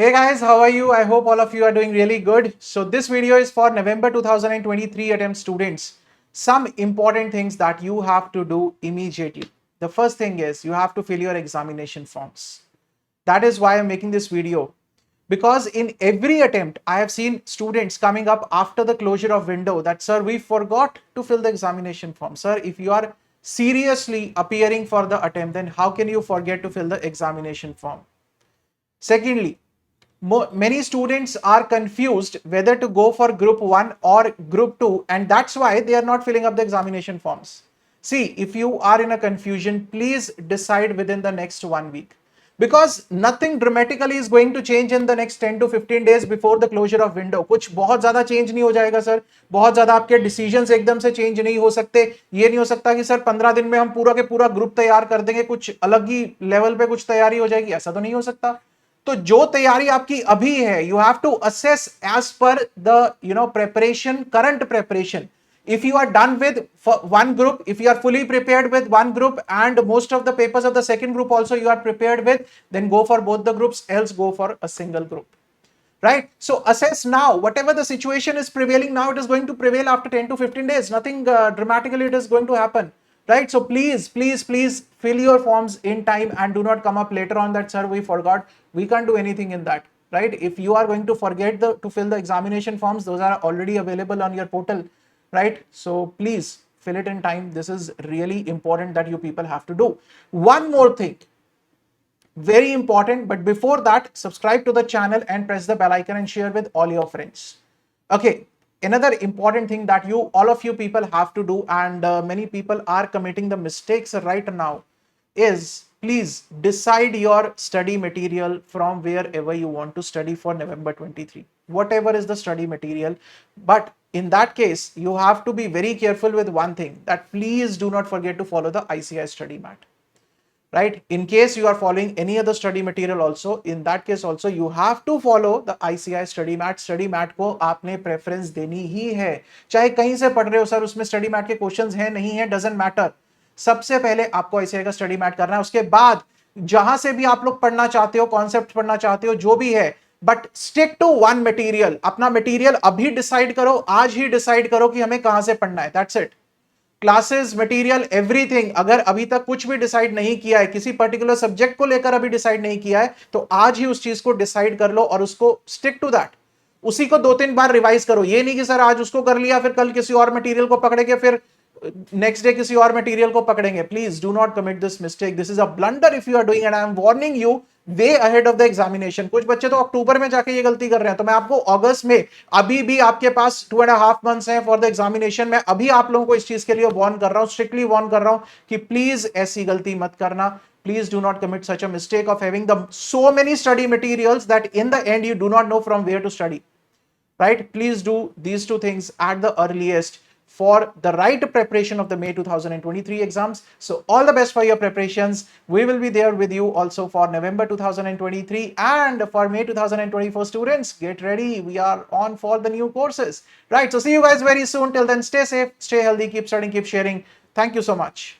Hey guys, how are you? I hope all of you are doing really good. So this video is for November 2023 attempt students. Some important things that you have to do immediately. The first thing is you have to fill your examination forms. That is why I'm making this video. Because in every attempt, I have seen students coming up after the closure of window that, sir, we forgot to fill the examination form. Sir, if you are seriously appearing for the attempt, then how can you forget to fill the examination form? Secondly, many students are confused whether to go for group 1 or group 2, and that's why they are not filling up the examination forms. See, if you are in a confusion, please decide within the next 1 week, because nothing dramatically is going to change in the next 10 to 15 days before the closure of window. कुछ बहुत ज्यादा change नहीं हो जाएगा sir, बहुत ज्यादा आपके decisions एकदम से चेंज नहीं हो सकते. ये नहीं हो सकता कि सर 15 दिन में हम पूरा के पूरा ग्रुप तैयार कर देंगे, कुछ अलग ही लेवल पे कुछ तैयारी हो जाएगी, ऐसा तो नहीं हो सकता. तो जो तैयारी आपकी अभी है, you have to assess as per the preparation, current preparation. If you are done with one group, if you are fully prepared with one group and most of the papers of the second group also you are prepared with, then go for both the groups, else go for a single group. Right? So assess now. Whatever the situation is prevailing now, it is going to prevail after 10 to 15 days. Nothing dramatically it is going to happen. Right? So please fill your forms in time and do not come up later on that, sir, we forgot. We can't do anything in that. Right? If you are going to forget to fill the examination forms, those are already available on your portal. Right? So please fill it in time. This is really important that you people have to do. One more thing, very important, but before that, subscribe to the channel and press the bell icon and share with all your friends. Okay, another important thing that all of you people have to do, and many people are committing the mistakes right now, is please decide your study material from wherever you want to study for November 23. Whatever is the study material, but in that case, you have to be very careful with one thing, that please do not forget to follow the ICAI study mat. Right? In case you are following any other study material also, in that case also you have to follow the ICAI study mat. Study mat को आपने preference देनी ही है, चाहे कहीं से पढ़ रहे हो सर, उसमें study mat के questions हैं नहीं है, doesn't matter. सबसे पहले आपको ICAI का study mat करना है. उसके बाद जहां से भी आप लोग पढ़ना चाहते हो, कॉन्सेप्ट पढ़ना चाहते हो, जो भी है, but stick to one material. अपना मटेरियल अभी डिसाइड करो, आज ही डिसाइड करो कि हमें कहां से पढ़ना है. That's it. Classes, material, everything. अगर अभी तक कुछ भी डिसाइड नहीं किया है, किसी पर्टिकुलर सब्जेक्ट को लेकर अभी डिसाइड नहीं किया है, तो आज ही उस चीज को डिसाइड कर लो और उसको स्टिक टू दैट. उसी को 2-3 बार रिवाइज करो. ये नहीं कि सर आज उसको कर लिया, फिर कल किसी और मटेरियल को पकड़ेंगे, फिर नेक्स्ट डे किसी और मटेरियल को पकड़ेंगे. Please do not commit this mistake. This is a blunder if you are doing, and I am warning you way ahead of the examination. कुछ बच्चे तो अक्टूबर में जाके ये गलती कर रहे हैं, तो मैं आपको अगस्त में, अभी भी आपके पास 2.5 months हैं फॉर द एग्जामिनेशन, मैं अभी आप लोगों को इस चीज के लिए वार्न कर रहा हूं, स्ट्रिक्टली वार्न कर रहा हूं कि प्लीज ऐसी गलती मत करना. Please do not commit such a mistake of having so many study materials that in the end you do not know from where to study. Right? Please do these two things at the earliest for the right preparation of the May 2023 exams. So all the best for your preparations. We will be there with you also for November 2023, and for May 2024 students, get ready. We are on for the new courses. Right? So see you guys very soon. Till then, stay safe, stay healthy, keep studying, keep sharing. Thank you so much.